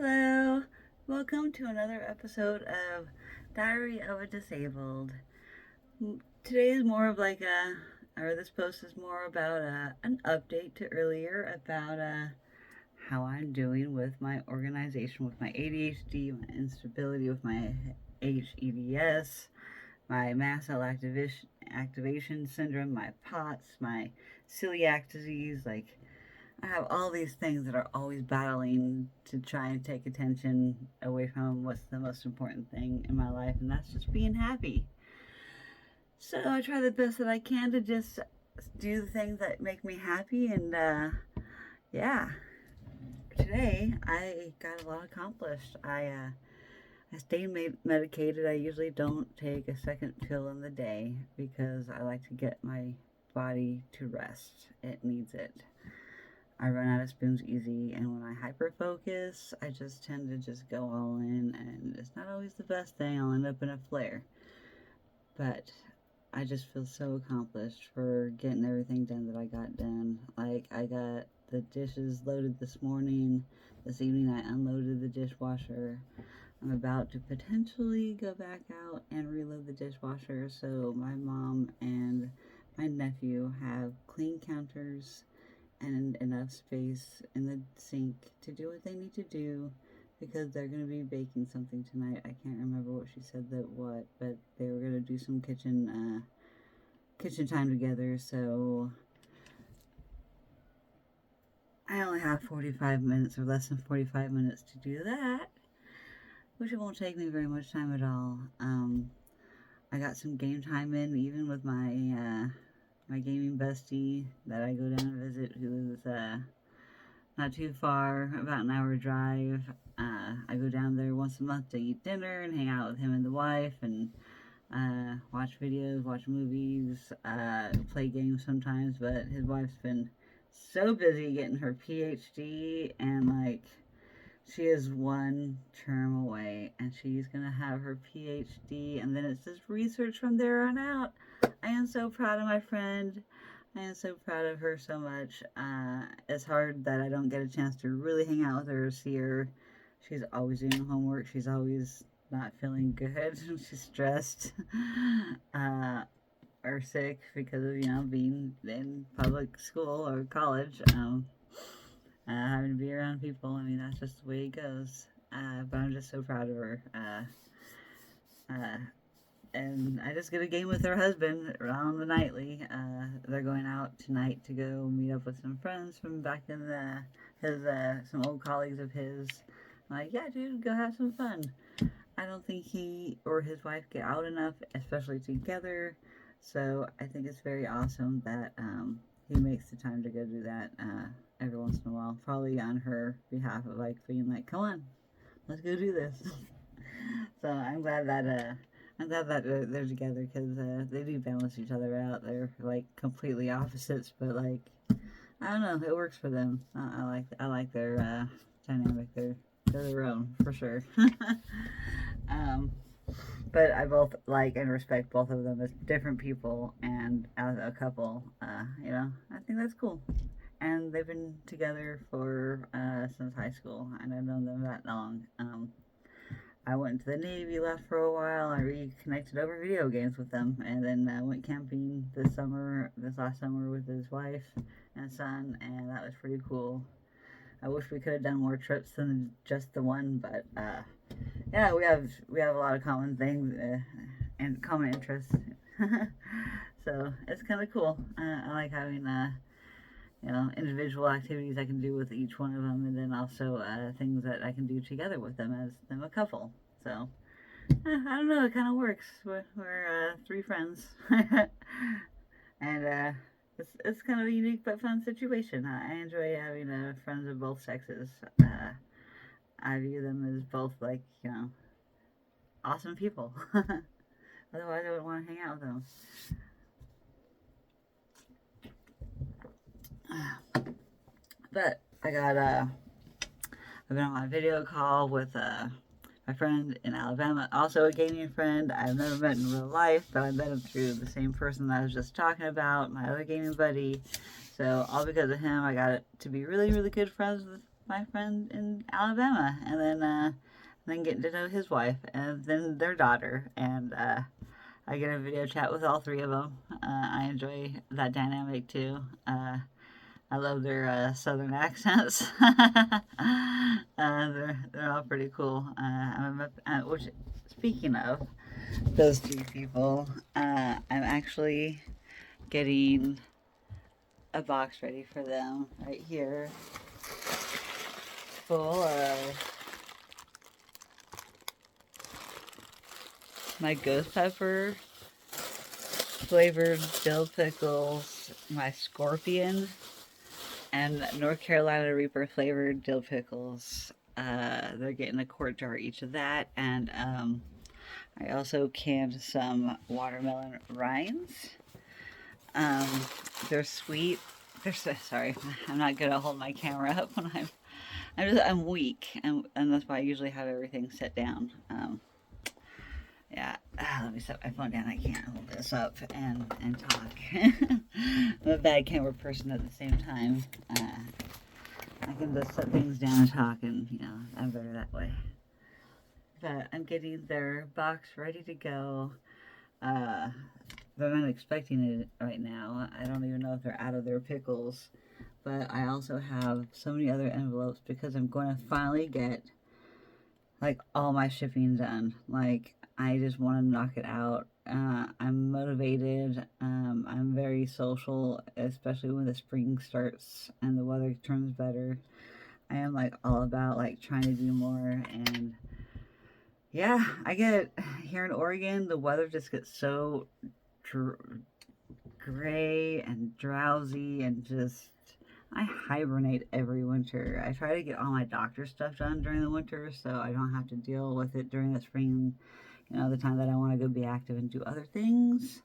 Hello, welcome to another episode of Diary of a Disabled. Today is more of like this post is more about an update to earlier about how I'm doing with my organization, with my ADHD, my instability, with my HEDS, my mast cell activation syndrome, my POTS, my celiac disease, like I have all these things that are always battling to try and take attention away from what's the most important thing in my life, and that's just being happy. So I try the best that I can to just do the things that make me happy, and yeah. Today I got a lot accomplished. I stay medicated. I usually don't take a second pill in the day because I like to get my body to rest. It needs it. I run out of spoons easy, and when I hyper focus, I just tend to just go all in, and it's not always the best thing. I'll end up in a flare. But I just feel so accomplished for getting everything done that I got done. Like, I got the dishes loaded this morning. This evening, I unloaded the dishwasher. I'm about to potentially go back out and reload the dishwasher so my mom and my nephew have clean counters and enough space in the sink to do what they need to do because they're going to be baking something tonight. I can't remember what she said but they were going to do some kitchen time together. So I only have 45 minutes or less than 45 minutes to do that, which it won't take me very much time at all. I got some game time in, even with my my gaming bestie that I go down and visit, who is not too far, about an hour drive. I go down there once a month to eat dinner and hang out with him and the wife and watch videos, watch movies, play games sometimes. But his wife's been so busy getting her PhD, and like she is one term away and she's gonna have her PhD, and then it's just research from there on out. I am so proud of my friend. I am so proud of her so much. It's hard that I don't get a chance to really hang out with her or see her. She's always doing homework. She's always not feeling good. She's stressed or sick because of, being in public school or college. Having to be around people. I mean, that's just the way it goes. But I'm just so proud of her. And I just get a game with her husband on the nightly. They're going out tonight to go meet up with some friends from back in some old colleagues of his. I'm like, yeah, dude, go have some fun. I don't think he or his wife get out enough, especially together. So I think it's very awesome that he makes the time to go do that every once in a while. Probably on her behalf of like being like, come on, let's go do this. So I'm glad that they're together because they do balance each other out. They're like completely opposites, but like I don't know, it works for them. I like their dynamic. They're their own for sure. But I both like and respect both of them as different people and as a couple. I think that's cool. And they've been together for since high school, and I've known them that long. I went into the Navy, left for a while. I reconnected over video games with them, and then went camping this last summer with his wife and son, and that was pretty cool. I wish we could have done more trips than just the one, but yeah, we have a lot of common things and common interests. So it's kind of cool. I like having individual activities I can do with each one of them, and then also things that I can do together with them as them a couple. So I don't know, it kind of works. We're three friends, and it's kind of a unique but fun situation. I enjoy having friends of both sexes. I view them as both like awesome people. Otherwise, I wouldn't want to hang out with them. But I've been on my video call with my friend in Alabama, also a gaming friend I've never met in real life, but I met him through the same person that I was just talking about, my other gaming buddy. So all because of him, I got to be really, really good friends my friend in Alabama, and then getting to know his wife, and then their daughter, and I get a video chat with all three of them. I enjoy that dynamic too. I love their southern accents. They're all pretty cool. Which, speaking of those two people, I'm actually getting a box ready for them right here, full of my ghost pepper flavored dill pickles, my scorpion, and North Carolina Reaper flavored dill pickles. They're getting a quart jar each of that, and I also canned some watermelon rinds. Um, they're sweet. They're so sorry. I'm not good at holding my camera up when I'm weak, and that's why I usually have everything set down. Yeah, let me set my phone down. I can't hold this up and talk. I'm a bad camera person at the same time. I can just set things down and talk, and I'm better that way. But I'm getting their box ready to go. They're not expecting it right now. I don't even know if they're out of their pickles. But I also have so many other envelopes because I'm going to finally get like all my shipping done. Like, I just want to knock it out. I'm motivated. I'm very social, especially when the spring starts and the weather turns better. I am like all about like trying to do more. And yeah, I get here in Oregon, the weather just gets so gray and drowsy, and just I hibernate every winter. I try to get all my doctor stuff done during the winter so I don't have to deal with it during the spring, the time that I want to go be active and do other things.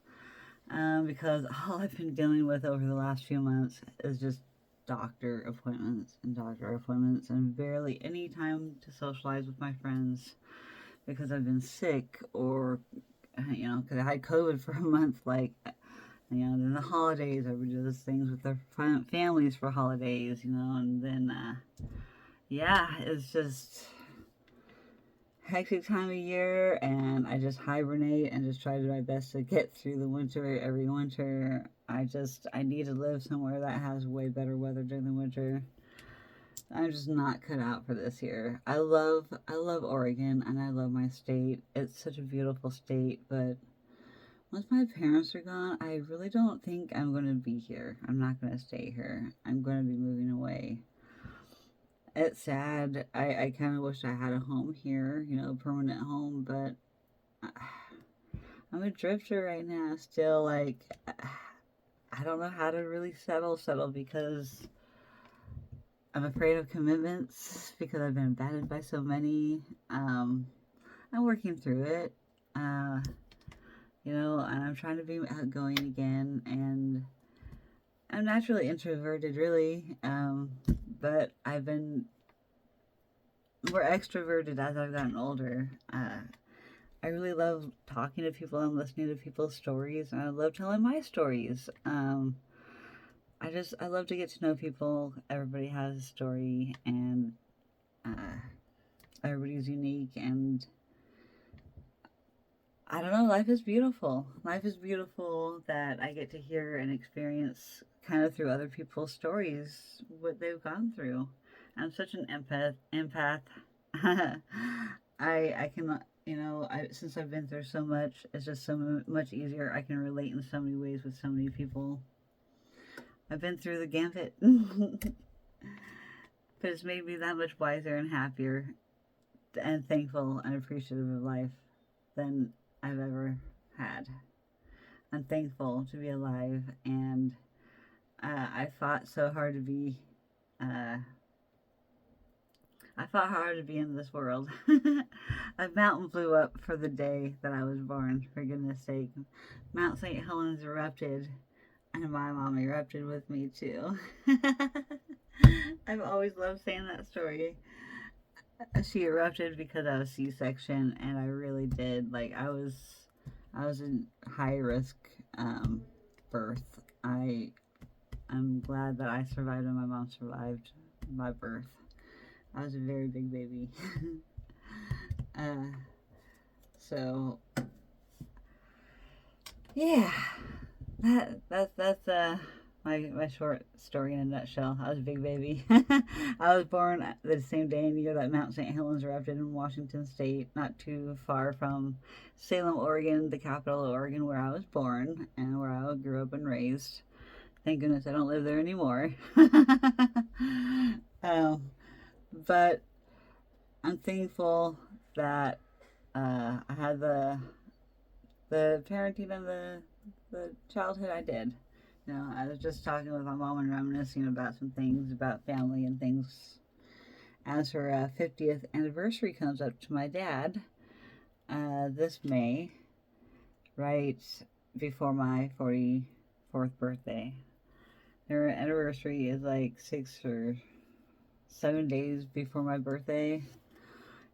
Because all I've been dealing with over the last few months is just doctor appointments and barely any time to socialize with my friends because I've been sick, or because I had COVID for a month. Like, then the holidays, I would do those things with their families for holidays, and then yeah, it's just hectic time of year, and I just hibernate and just try to do my best to get through the winter every winter. I need to live somewhere that has way better weather during the winter. I'm just not cut out for this here. I love Oregon, and I love my state. It's such a beautiful state, but once my parents are gone, I really don't think I'm going to be here. I'm not going to stay here. I'm going to be moving away. It's sad. I kind of wish I had a home here, a permanent home, but I'm a drifter right now. Still, like, I don't know how to really settle because I'm afraid of commitments because I've been abandoned by so many. I'm working through it, and I'm trying to be outgoing again, and I'm naturally introverted, really, but I've been more extroverted as I've gotten older. I really love talking to people and listening to people's stories, and I love telling my stories. I love to get to know people. Everybody has a story, and everybody's unique, and I don't know, life is beautiful. Life is beautiful that I get to hear and experience kind of through other people's stories what they've gone through. I'm such an empath. I can, since I've been through so much, it's just so much easier. I can relate in so many ways with so many people. I've been through the gambit. But it's made me that much wiser and happier and thankful and appreciative of life than I've ever had. I'm thankful to be alive, and I fought so hard to be. I fought hard to be in this world. A mountain blew up for the day that I was born, for goodness sake. Mount St. Helens erupted, and my mom erupted with me too. I've always loved saying that story. She erupted because I was C-section, and I really did. Like, I was in high risk birth. I'm glad that I survived and my mom survived my birth. I was a very big baby. uh, so yeah, that's my short story in a nutshell. I was a big baby. I was born the same day and year that Mount St. Helens erupted in Washington State, not too far from Salem, Oregon, the capital of Oregon, where I was born and where I grew up and raised. Thank goodness I don't live there anymore. um, but I'm thankful that I had the parenting and the childhood I did. You know, I was just talking with my mom and reminiscing about some things about family and things. As her 50th anniversary comes up to my dad this May, right before my 44th birthday. Her anniversary is like 6 or 7 days before my birthday.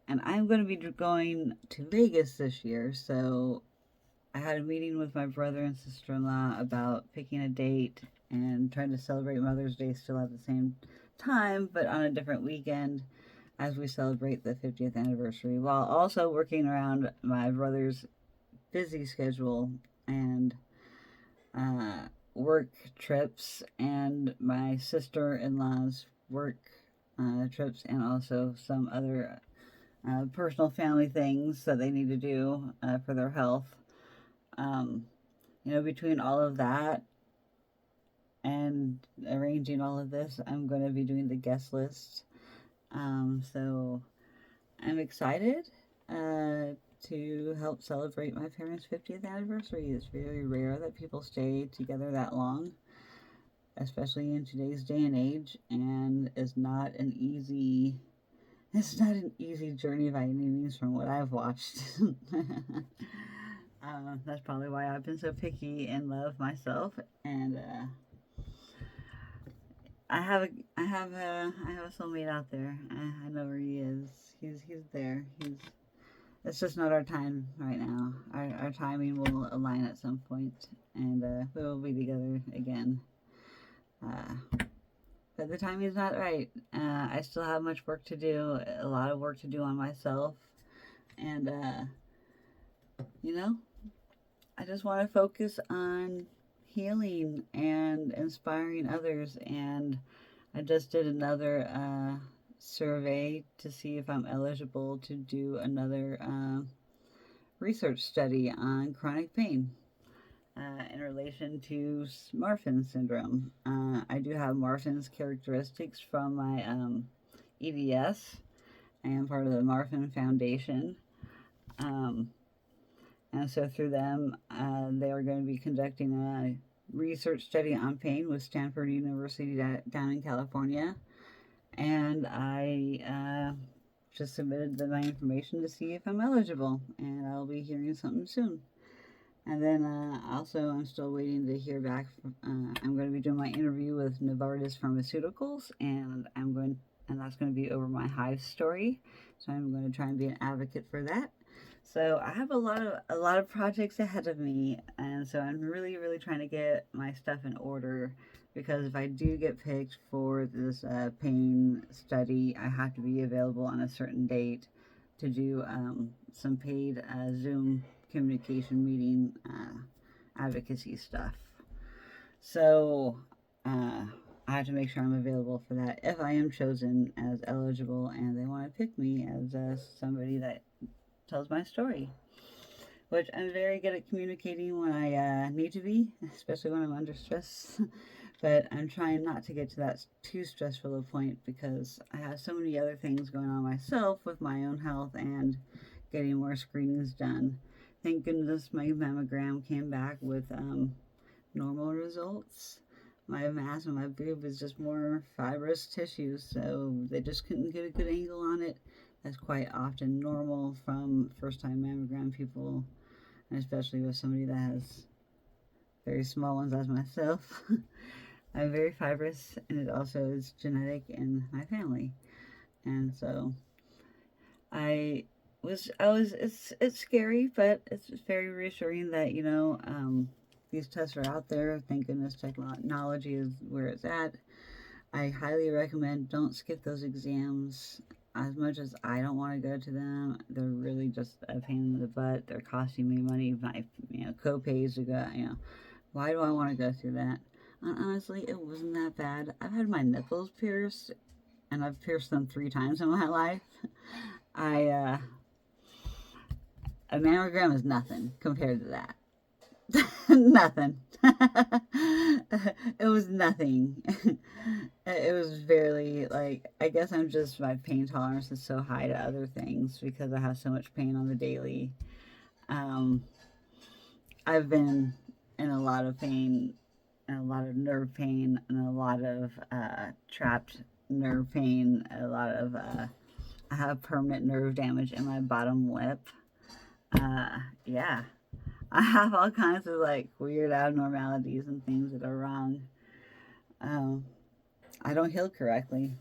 And I'm going to be going to Vegas this year, so I had a meeting with my brother and sister-in-law about picking a date and trying to celebrate Mother's Day still at the same time, but on a different weekend as we celebrate the 50th anniversary, while also working around my brother's busy schedule and work trips and my sister-in-law's work trips, and also some other personal family things that they need to do for their health. You know, between all of that and arranging all of this, I'm going to be doing the guest list. So I'm excited to help celebrate my parents' 50th anniversary. It's very rare that people stay together that long, especially in today's day and age, and it's not an easy journey by any means from what I've watched. That's probably why I've been so picky and love myself. And I have a soulmate out there. I know where he is. He's there. It's just not our time right now. Our timing will align at some point, and we will be together again. But the timing is not right. I still have much work to do. A lot of work to do on myself, and you know, I just want to focus on healing and inspiring others. And I just did another survey to see if I'm eligible to do another research study on chronic pain in relation to Marfan's syndrome. I do have Marfan's characteristics from my EDS. I am part of the Marfan Foundation. And so through them, they are going to be conducting a research study on pain with Stanford University down in California. And I just submitted my information to see if I'm eligible, and I'll be hearing something soon. And then also I'm still waiting to hear back from, I'm going to be doing my interview with Novartis Pharmaceuticals, and that's going to be over my hive story. So I'm going to try and be an advocate for that. So I have a lot of projects ahead of me, and so I'm really trying to get my stuff in order, because if I do get picked for this pain study, I have to be available on a certain date to do some paid Zoom communication meeting advocacy stuff. So I have to make sure I'm available for that if I am chosen as eligible and they want to pick me as somebody that tells my story, which I'm very good at communicating when I need to be, especially when I'm under stress. But I'm trying not to get to that too stressful a point, because I have so many other things going on myself with my own health and getting more screenings done. Thank goodness my mammogram came back with normal results. My mass on my boob is just more fibrous tissue, so they just couldn't get a good angle on it. That's quite often normal from first-time mammogram people, and especially with somebody that has very small ones as myself. I'm very fibrous, and it also is genetic in my family. And so it's scary, but it's very reassuring that, you know, these tests are out there. Thank goodness technology is where it's at. I highly recommend don't skip those exams. As much as I don't want to go to them, they're really just a pain in the butt. They're costing me money. My co-pays to go. Why do I want to go through that? Honestly, it wasn't that bad. I've had my nipples pierced, and I've pierced them 3 times in my life. I A mammogram is nothing compared to that. Nothing. It was nothing. It was barely, like, I guess I'm just, my pain tolerance is so high to other things because I have so much pain on the daily. Um, I've been in a lot of pain, and a lot of nerve pain, and a lot of trapped nerve pain, a lot of, I have permanent nerve damage in my bottom lip. Yeah. I have all kinds of like weird abnormalities and things that are wrong. Um, I don't heal correctly.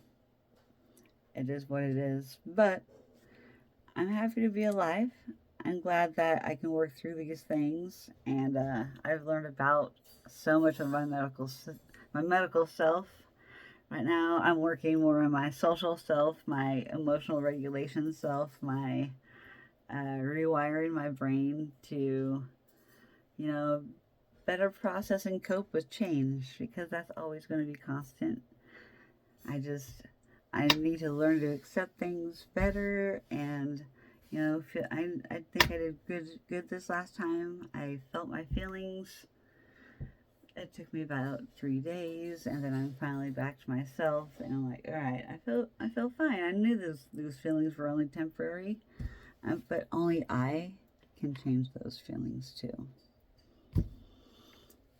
It is what it is. But I'm happy to be alive. I'm glad that I can work through these things, and I've learned about so much of my medical self. Right now, I'm working more on my social self, my emotional regulation self, my rewiring my brain to, you know, better process and cope with change because that's always going to be constant. I need to learn to accept things better and, I think I did good this last time. I felt my feelings. It took me about 3 days, and then I'm finally back to myself, and I'm like, all right, I feel fine. I knew those feelings were only temporary, but only I can change those feelings too.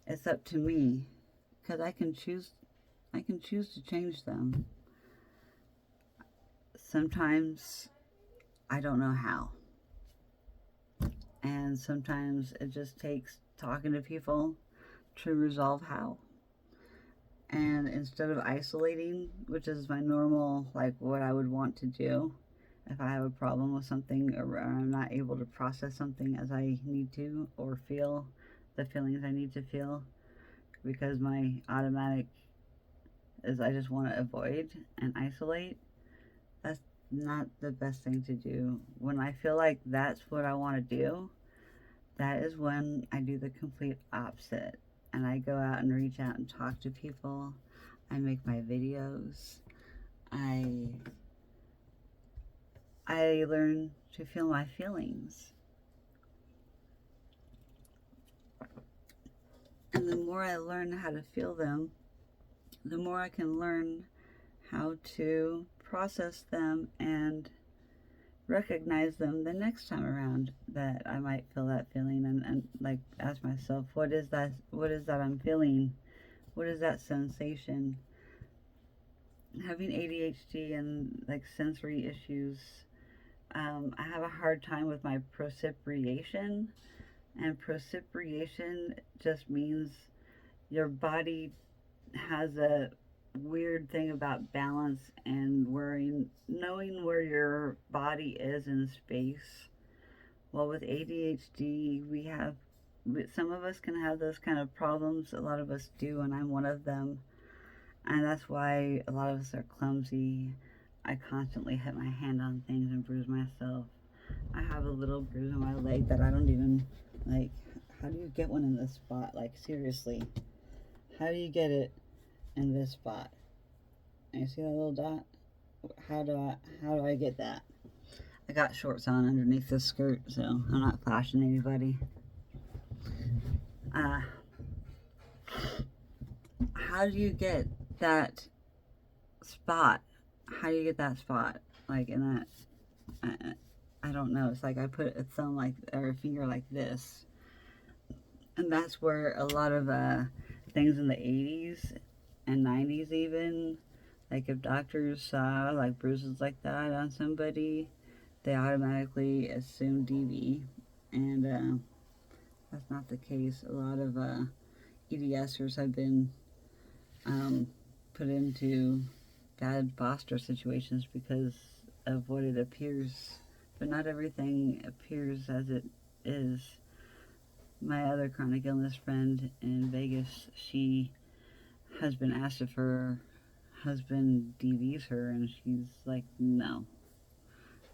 It's up to me, because I can choose to change them. Sometimes I don't know how. And sometimes it just takes talking to people to resolve how. And instead of isolating, which is my normal, like what I would want to do if I have a problem with something or I'm not able to process something as I need to or feel the feelings I need to feel, because my automatic is I just want to avoid and isolate. That's not the best thing to do. When I feel like that's what I want to do, that is when I do the complete opposite. And I go out and reach out and talk to people. I make my videos. I learn to feel my feelings. And the more I learn how to feel them, the more I can learn how to process them and recognize them the next time around that I might feel that feeling, and like ask myself, what is that I'm feeling? What is that sensation? Having ADHD and like sensory issues, I have a hard time with my procipitation, and procipitation just means your body has a weird thing about balance and knowing where your body is in space. Well, with ADHD, some of us can have those kind of problems. A lot of us do, and I'm one of them. And that's why a lot of us are clumsy. I constantly hit my hand on things and bruise myself. I have a little bruise on my leg that I don't even, like, how do you get one in this spot? Like, seriously. How do you get it in this spot? And you see that little dot? How do I get that? I got shorts on underneath this skirt, so I'm not flashing anybody. How do you get that spot? How do you get that spot? Like in that, I don't know. It's like I put a thumb or a finger like this. And that's where a lot of things in the 80s and 90s even, like if doctors saw like bruises like that on somebody, they automatically assume DV, and that's not the case. A lot of EDSers have been put into bad foster situations because of what it appears, but not everything appears as it is. My other chronic illness friend in Vegas, she has been asked if her husband DVs her, and she's like, no.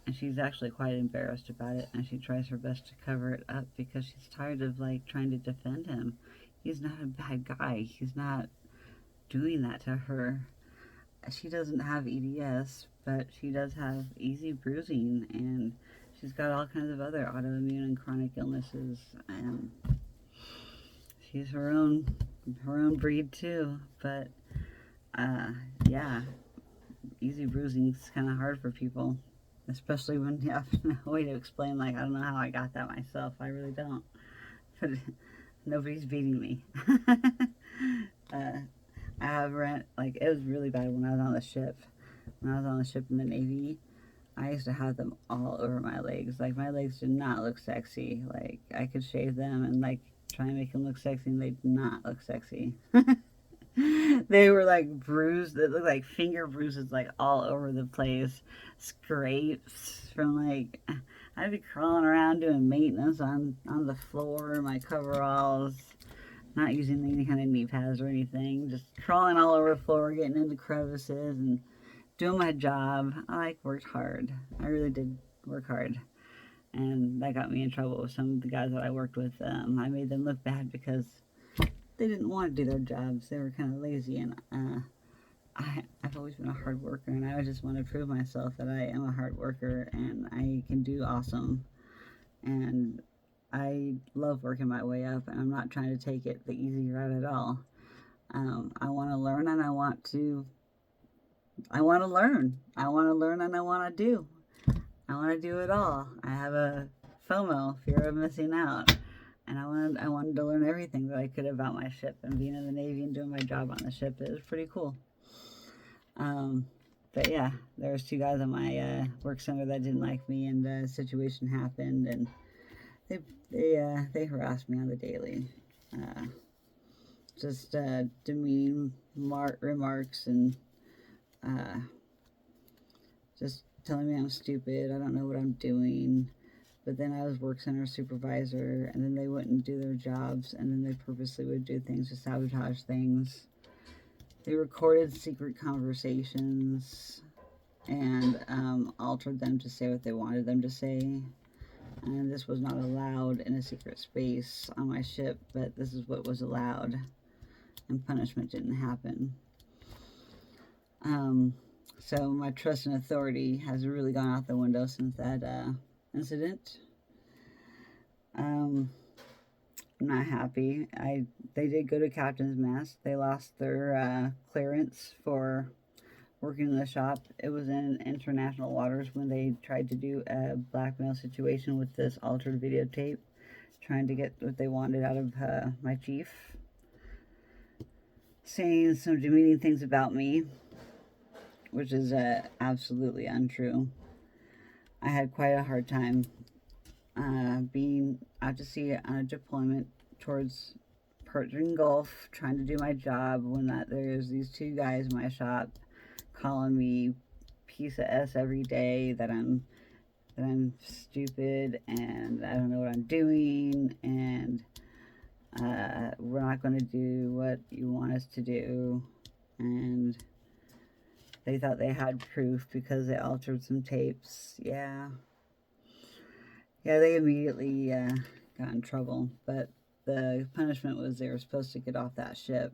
And she's actually quite embarrassed about it, and she tries her best to cover it up because she's tired of like trying to defend him. He's not a bad guy. He's not doing that to her. She doesn't have EDS, but she does have easy bruising, and she's got all kinds of other autoimmune and chronic illnesses, and she's her own breed too. But yeah, easy bruising is kind of hard for people, especially when you have no way to explain. Like, I don't know how I got that myself. I really don't. But nobody's beating me. I have rent, like, it was really bad when I was on the ship. When I was on the ship in the Navy, I used to have them all over my legs. Like, my legs did not look sexy. Like, I could shave them and, like, try and make them look sexy, and they did not look sexy. They were, like, bruised. They looked like finger bruises, like, all over the place. Scrapes from, like, I'd be crawling around doing maintenance on the floor in my coveralls. Not using any kind of knee pads or anything. Just crawling all over the floor, getting into crevices and doing my job. I like worked hard. I really did work hard. And that got me in trouble with some of the guys that I worked with. I made them look bad because they didn't want to do their jobs. They were kind of lazy. And I've always been a hard worker. And I just want to prove myself that I am a hard worker and I can do awesome. And I love working my way up, and I'm not trying to take it the easy route at all. I want to learn, and I want to learn. I want to learn, and I want to do. I want to do it all. I have a FOMO, fear of missing out, and I wanted to learn everything that I could about my ship, and being in the Navy and doing my job on the ship. It was pretty cool. But yeah, there was 2 guys on my work center that didn't like me, and a situation happened, and they harassed me on the daily. Just demeaning remarks and just telling me I'm stupid, I don't know what I'm doing. But then I was work center supervisor, and then they wouldn't do their jobs, and then they purposely would do things to sabotage things. They recorded secret conversations and altered them to say what they wanted them to say. And this was not allowed in a secret space on my ship, but this is what was allowed, and punishment didn't happen. So my trust and authority has really gone out the window since that incident. I'm not happy. They did go to captain's mast. They lost their clearance for working in the shop. It was in international waters when they tried to do a blackmail situation with this altered videotape, trying to get what they wanted out of my chief, saying some demeaning things about me, which is absolutely untrue. I had quite a hard time being out to sea on a deployment towards Persian Gulf, trying to do my job, when there's these 2 guys in my shop calling me piece of S every day, that I'm stupid and I don't know what I'm doing, and we're not going to do what you want us to do. And they thought they had proof because they altered some tapes. Yeah, they immediately got in trouble, but the punishment was they were supposed to get off that ship.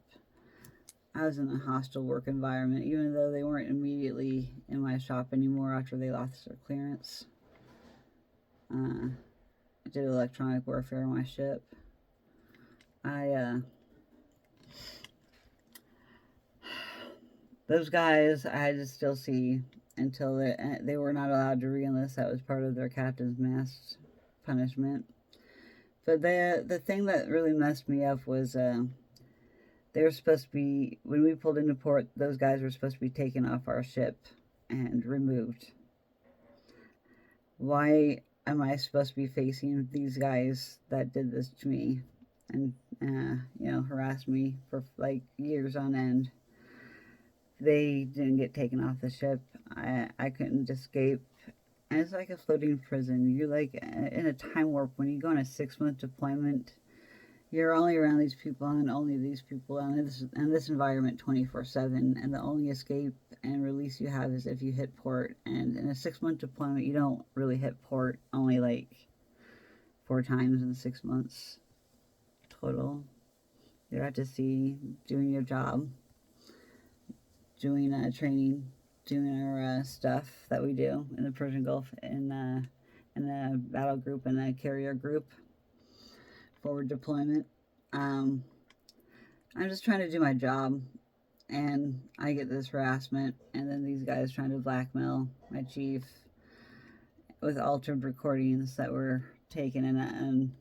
I was in a hostile work environment, even though they weren't immediately in my shop anymore after they lost their clearance. I did electronic warfare on my ship. Those guys I had to still see until they were not allowed to re-enlist. That was part of their captain's mast punishment. But the thing that really messed me up was they were supposed to be, when we pulled into port, those guys were supposed to be taken off our ship and removed. Why am I supposed to be facing these guys that did this to me and, harassed me for like years on end? They didn't get taken off the ship. I couldn't escape. And it's like a floating prison. You're like in a time warp. When you go on a 6-month deployment, you're only around these people and only these people and this environment 24/7, and the only escape and release you have is if you hit port. And in a 6-month deployment, you don't really hit port, only like 4 times in 6 months total. You're out to sea, doing your job, doing training, doing our stuff that we do in the Persian Gulf in a battle group and a carrier group. Forward deployment. I'm just trying to do my job, and I get this harassment, and then these guys trying to blackmail my chief with altered recordings that were taken in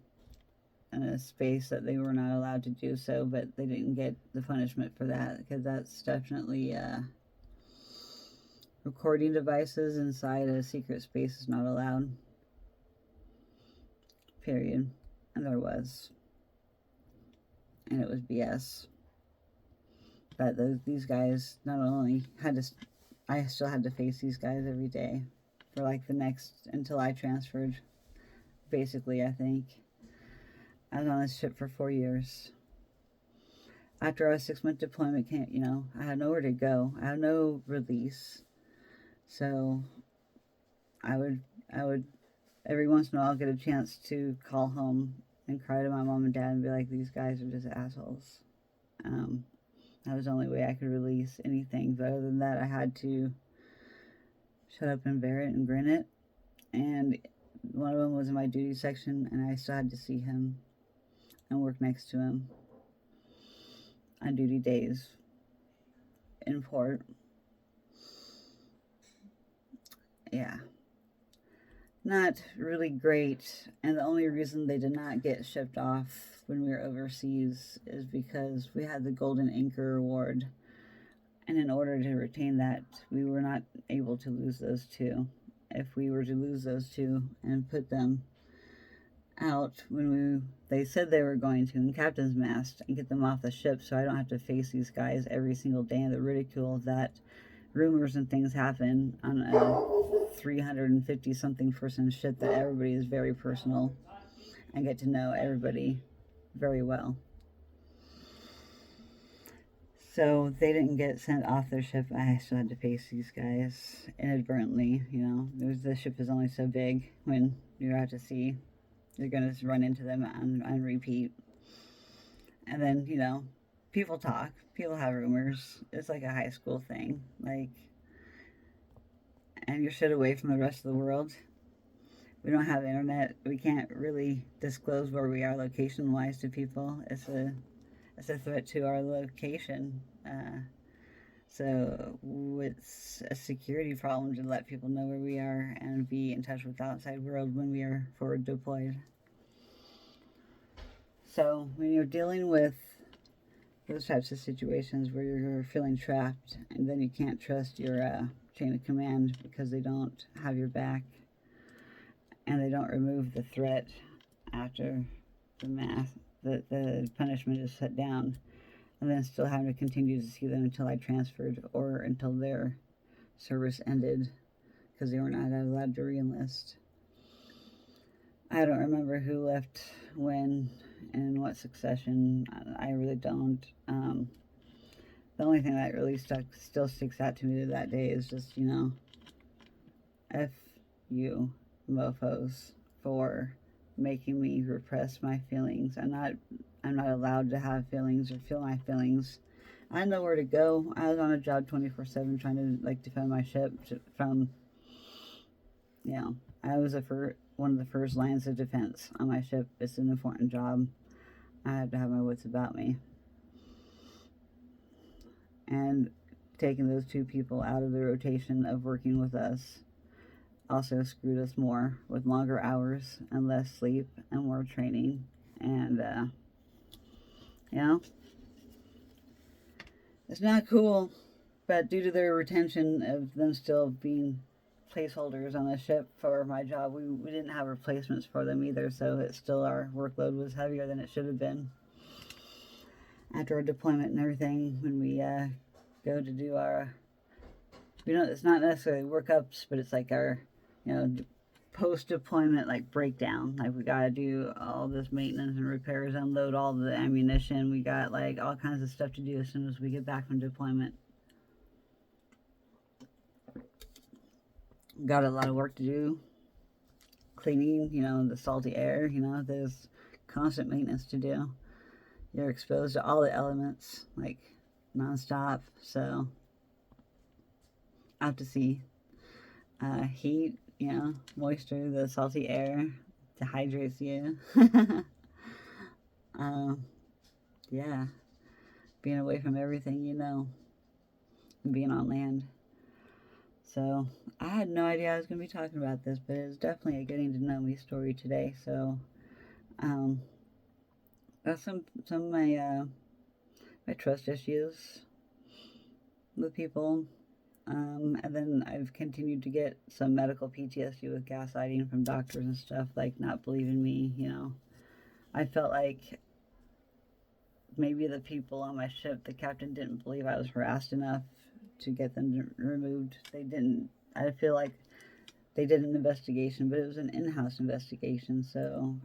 a space that they were not allowed to do so, but they didn't get the punishment for that, because that's definitely recording devices inside a secret space is not allowed. Period. And there was. And it was BS. But these guys not only had to, I still had to face these guys every day for like the next, until I transferred. Basically, I think. I was on this ship for 4 years. After our 6-month deployment camp, I had nowhere to go. I had no release. So I would every once in a while get a chance to call home and cry to my mom and dad and be like, these guys are just assholes. That was the only way I could release anything. But other than that, I had to shut up and bear it and grin it. And one of them was in my duty section, and I still had to see him and work next to him on duty days in port. Yeah. Not really great, and the only reason they did not get shipped off when we were overseas is because we had the Golden Anchor Award, and in order to retain that, we were not able to lose those two. If we were to lose those two and put them out when they said they were going to in Captain's Mast and get them off the ship, so I don't have to face these guys every single day and the ridicule that rumors and things happen on a 350 something person ship that everybody is very personal and get to know everybody very well. So they didn't get sent off their ship. I still had to face these guys inadvertently. The ship is only so big. When you're out to sea, you're going to run into them on repeat. And then, people talk. People have rumors. It's like a high school thing. And you're shut away from the rest of the world. We don't have internet. We can't really disclose where we are location-wise to people. It's a threat to our location. So it's a security problem to let people know where we are and be in touch with the outside world when we are forward deployed. So when you're dealing with those types of situations where you're feeling trapped and then you can't trust your chain of command because they don't have your back and they don't remove the threat after the punishment is set down, and then still having to continue to see them until I transferred or until their service ended because they were not allowed to re-enlist. I don't remember who left when and in what succession. I really don't. The only thing that really still sticks out to me to that day is just, F you mofos for making me repress my feelings. I'm not allowed to have feelings or feel my feelings. I know where to go. I was on a job 24/7 trying to defend my ship from, I was one of the first lines of defense on my ship. It's an important job. I have to have my wits about me. And taking those two people out of the rotation of working with us also screwed us more with longer hours and less sleep and more training. And, it's not cool, but due to their retention of them still being placeholders on the ship for my job, we didn't have replacements for them either, so our workload was heavier than it should have been. After our deployment and everything, when we go to do our, it's not necessarily workups, but it's like our, post-deployment like breakdown. Like we gotta do all this maintenance and repairs, unload all the ammunition. We got like all kinds of stuff to do as soon as we get back from deployment. Got a lot of work to do. Cleaning, you know, the salty air, you know, there's constant maintenance to do. You're exposed to all the elements, like nonstop. So out to sea. Heat, you know, moisture, the salty air dehydrates you. Yeah, being away from everything, you know, and being on land. So I had no idea I was going to be talking about this, but it's definitely a getting to know me story today. So that's some of my trust issues with people. And then I've continued to get some medical PTSD with gaslighting from doctors and stuff, like not believing me, you know. I felt like maybe the people on my ship, the captain didn't believe I was harassed enough to get them removed. They didn't. I feel like they did an investigation, but it was an in-house investigation, so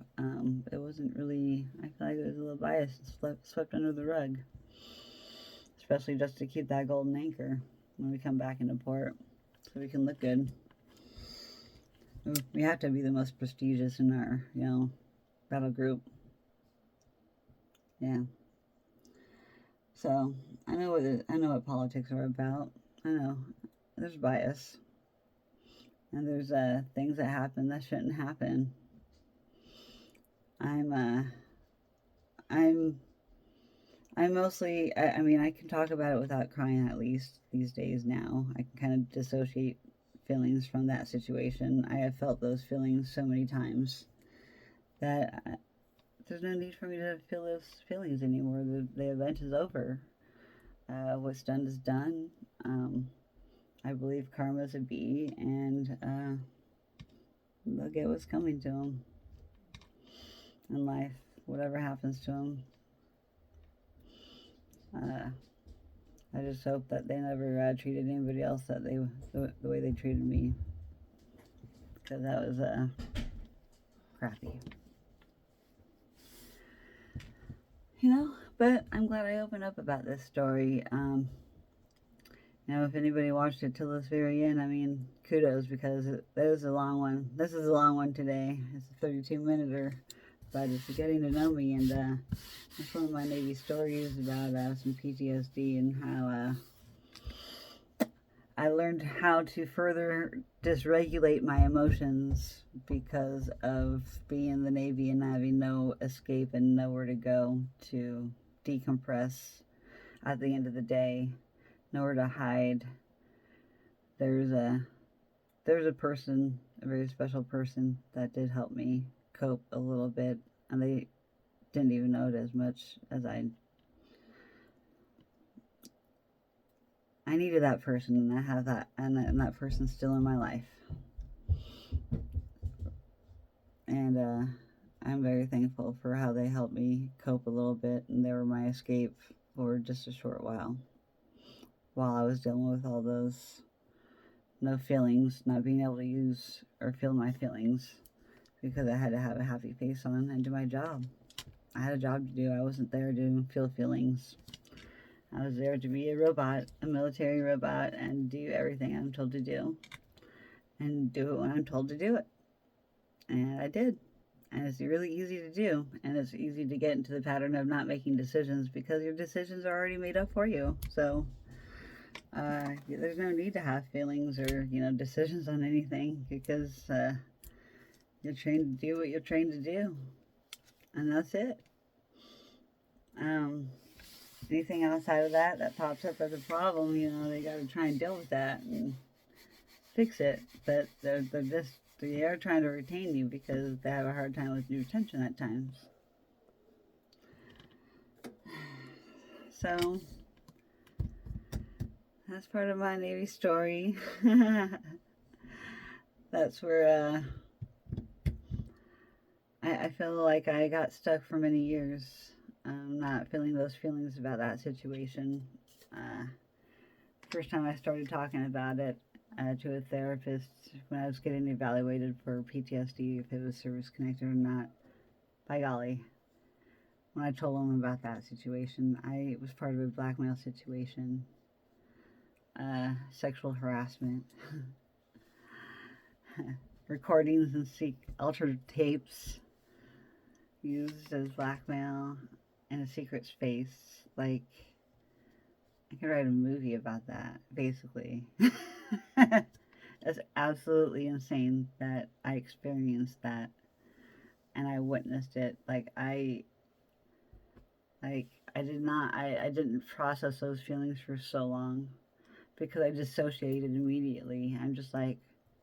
it wasn't really, I feel like it was a little biased and swept under the rug, especially just to keep that golden anchor when we come back into port, so we can look good. We have to be the most prestigious in our, you know, battle group. Yeah. So I know what politics are about. I know there's bias, and there's things that happen that shouldn't happen. I'm mostly, I mean, I can talk about it without crying, at least these days now. I can kind of dissociate feelings from that situation. I have felt those feelings so many times that there's no need for me to feel those feelings anymore. The event is over. What's done is done. I believe karma's a bee, and they'll get what's coming to them in life, whatever happens to them. I just hope that they never treated anybody else that the way they treated me, because that was crappy, you know. But I'm glad I opened up about this story. Now, if anybody watched it till this very end, I mean, kudos, because it was a long one. This is a long one today. It's a 32-minute, but it's getting to know me, and it's one of my Navy stories about some PTSD and how I learned how to further dysregulate my emotions because of being in the Navy and having no escape and nowhere to go to decompress at the end of the day, nowhere to hide. There's a person, a very special person, that did help me cope a little bit, and they didn't even know it as much as I needed that person, and I have that, and that person's still in my life. And I'm very thankful for how they helped me cope a little bit, and they were my escape for just a short while I was dealing with all those no feelings, not being able to use or feel my feelings because I had to have a happy face on and do my job. I had a job to do. I wasn't there to feel feelings. I was there to be a robot, a military robot, and do everything I'm told to do. And do it when I'm told to do it. And I did. And it's really easy to do. And it's easy to get into the pattern of not making decisions because your decisions are already made up for you. So there's no need to have feelings or, you know, decisions on anything, because you're trained to do what you're trained to do. And that's it. Anything outside of that pops up as a problem, you know, they got to try and deal with that and fix it. But they are trying to retain you because they have a hard time with new attention at times. So that's part of my Navy story. That's where I feel like I got stuck for many years. Not feeling those feelings about that situation. First time I started talking about it, to a therapist when I was getting evaluated for PTSD, if it was service connected or not. By golly, when I told him about that situation, I was part of a blackmail situation, sexual harassment, recordings and altered tapes used as blackmail, and a secret space. Like, I could write a movie about that, basically. It's absolutely insane that I experienced that and I witnessed it. I didn't process those feelings for so long because I dissociated immediately. I'm just like,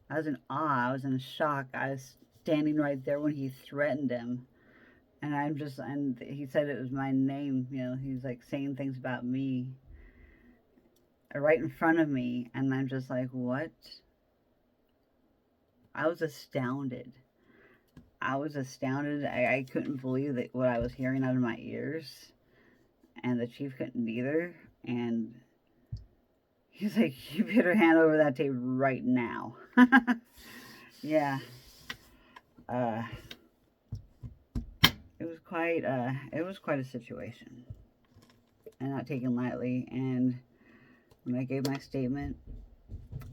I was in awe, I was in shock. I was standing right there when he threatened him. And he said it was my name, he's like saying things about me right in front of me. And I'm just like, what? I was astounded. I couldn't believe that what I was hearing out of my ears. And the chief couldn't either. And he's like, you better hand over that tape right now. Yeah. It was quite a situation. And not taken lightly. And when I gave my statement,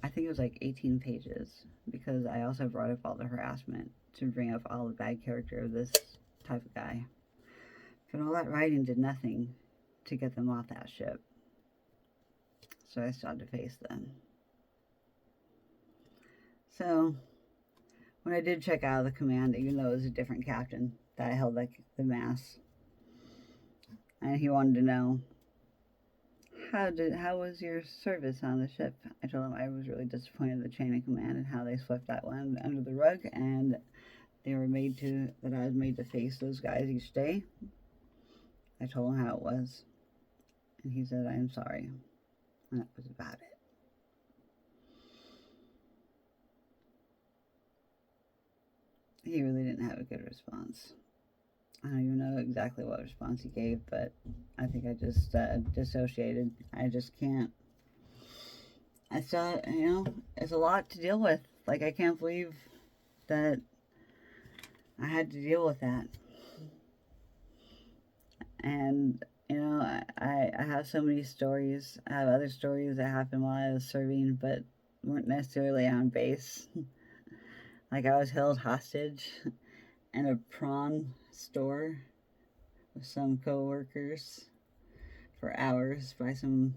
I think it was like 18 pages. Because I also brought up all the harassment to bring up all the bad character of this type of guy. But all that writing did nothing to get them off that ship. So I still had to face them. So when I did check out of the command, even though it was a different captain that held like the mass, and he wanted to know, how was your service on the ship? I told him I was really disappointed in the chain of command and how they swept that one under the rug, and that I was made to face those guys each day. I told him how it was, and he said, I am sorry, and that was about it. He really didn't have a good response. I don't even know exactly what response he gave, but I think I just dissociated. I just can't. I still, it's a lot to deal with. Like, I can't believe that I had to deal with that. And, I have so many stories. I have other stories that happened while I was serving, but weren't necessarily on base. Like, I was held hostage in a prawn store with some co-workers for hours by some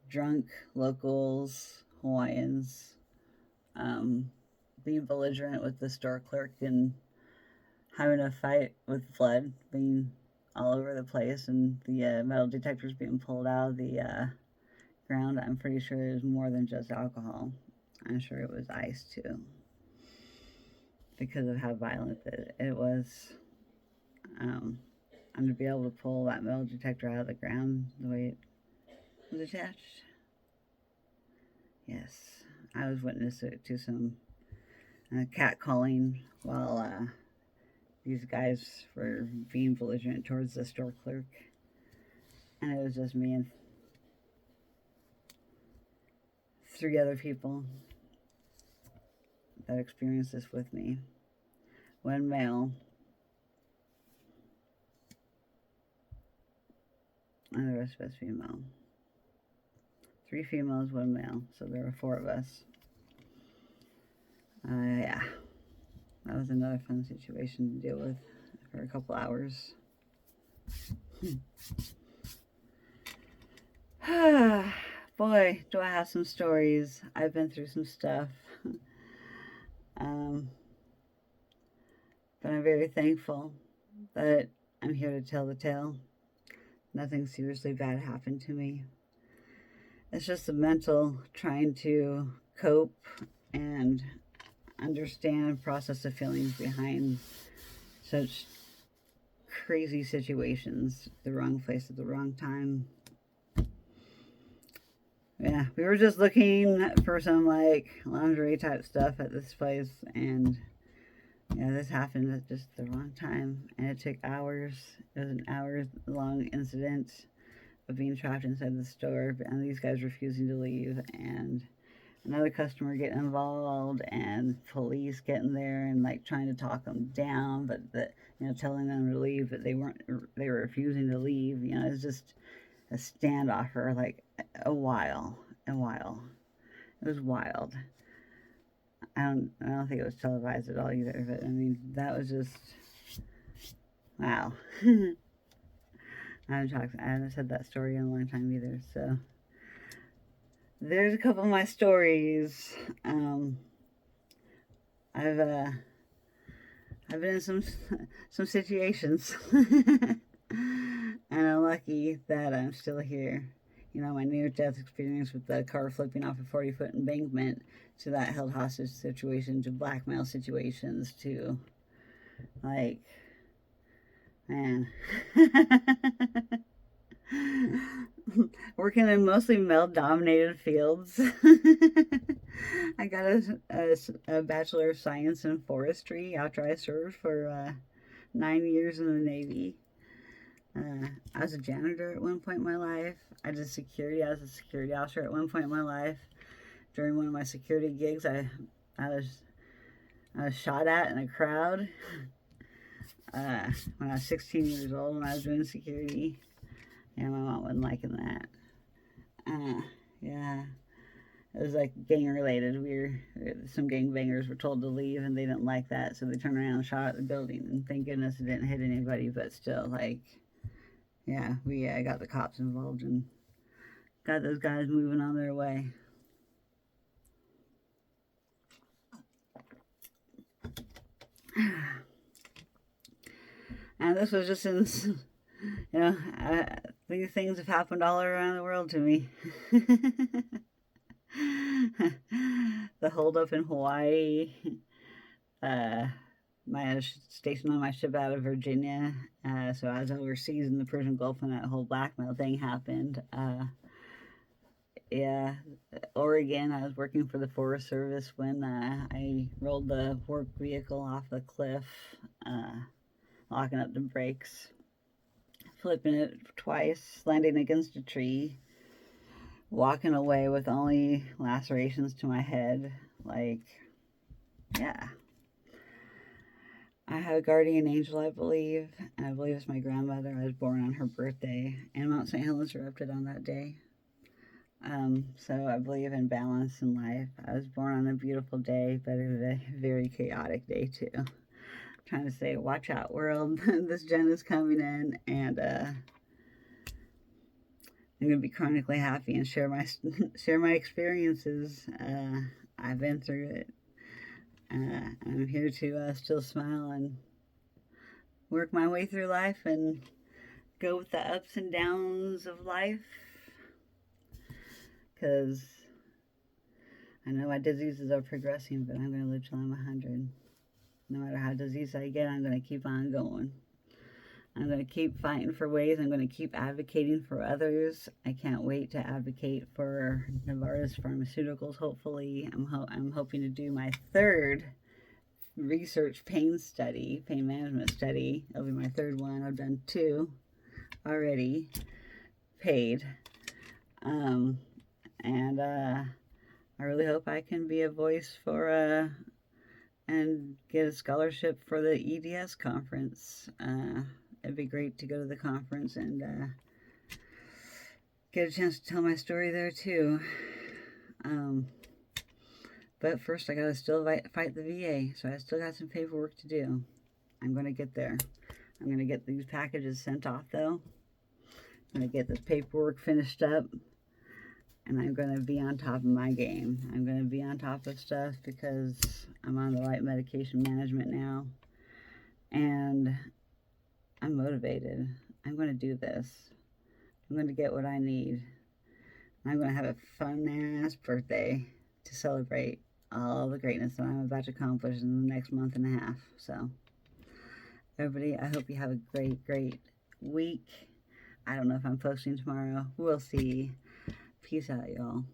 drunk locals, Hawaiians, being belligerent with the store clerk and having a fight with blood being all over the place, and the metal detectors being pulled out of the ground. I'm pretty sure it was more than just alcohol. I'm sure it was ice too, because of how violent it was. And to be able to pull that metal detector out of the ground the way it was attached. Yes, I was witness to some catcalling while these guys were being belligerent towards the store clerk. And it was just me and 3 other people that experienced this with me. 1 male and the rest of us female. 3 females, 1 male, so there were 4 of us. Yeah, that was another fun situation to deal with for a couple hours. Boy, do I have some stories. I've been through some stuff. But I'm very thankful that I'm here to tell the tale. Nothing seriously bad happened to me. It's just the mental trying to cope and understand and process the feelings behind such crazy situations. The wrong place at the wrong time. Yeah, we were just looking for some lingerie type stuff at this place, and this happened at just the wrong time, and it took hours. It was an hour-long incident of being trapped inside the store, and these guys refusing to leave, and another customer getting involved and police getting there and like trying to talk them down, but telling them to leave, but they were refusing to leave. It's just a standoff for like a while. It was wild. I don't think it was televised at all either, but I mean, that was just, wow. I haven't said that story in a long time either, so there's a couple of my stories. I've been in some situations, and I'm lucky that I'm still here. My near-death experience with the car flipping off a 40-foot embankment, to that held hostage situation, to blackmail situations, to, like, man. Working in mostly male-dominated fields. I got a Bachelor of Science in Forestry after I served for 9 years in the Navy. I was a janitor at one point in my life. I did security. I was a security officer at one point in my life. During one of my security gigs, I was shot at in a crowd when I was 16 years old when I was doing security. Yeah, my mom wasn't liking that. Yeah, it was like gang related. Some gangbangers were told to leave and they didn't like that, so they turned around and shot at the building. And thank goodness it didn't hit anybody, but still, like, yeah, we got the cops involved and got those guys moving on their way. And this was just in, these things have happened all around the world to me. The holdup in Hawaii, my station on my ship out of Virginia, so I was overseas in the Persian Gulf when that whole blackmail thing happened. Yeah, Oregon, I was working for the Forest Service when I rolled the work vehicle off the cliff, locking up the brakes, flipping it twice, landing against a tree, walking away with only lacerations to my head. Like, yeah. I have a guardian angel, I believe, and I believe it's my grandmother. I was born on her birthday, and Mount St. Helens erupted on that day. So I believe in balance in life. I was born on a beautiful day, but it was a very chaotic day too. I'm trying to say, watch out, world. This Jen is coming in, and I'm gonna be chronically happy and share my experiences. I've been through it. I'm here to still smile and work my way through life and go with the ups and downs of life. Because I know my diseases are progressing, but I'm going to live till I'm 100. No matter how diseased I get, I'm going to keep on going. I'm going to keep fighting for ways. I'm going to keep advocating for others. I can't wait to advocate for Novartis Pharmaceuticals, hopefully. I'm hoping to do my third research pain management study. It'll be my third one. I've done 2 already, paid. And I really hope I can be a voice for and get a scholarship for the EDS conference. It'd be great to go to the conference and get a chance to tell my story there too. But first I gotta still fight the VA, so I still got some paperwork to do. I'm gonna get there. I'm gonna get these packages sent off though. I'm gonna get this paperwork finished up. And I'm going to be on top of my game. I'm going to be on top of stuff because I'm on the right medication management now. And I'm motivated. I'm going to do this. I'm going to get what I need. I'm going to have a fun-ass birthday to celebrate all the greatness that I'm about to accomplish in the next month and a half. So, everybody, I hope you have a great, great week. I don't know if I'm posting tomorrow. We'll see. Peace out, y'all.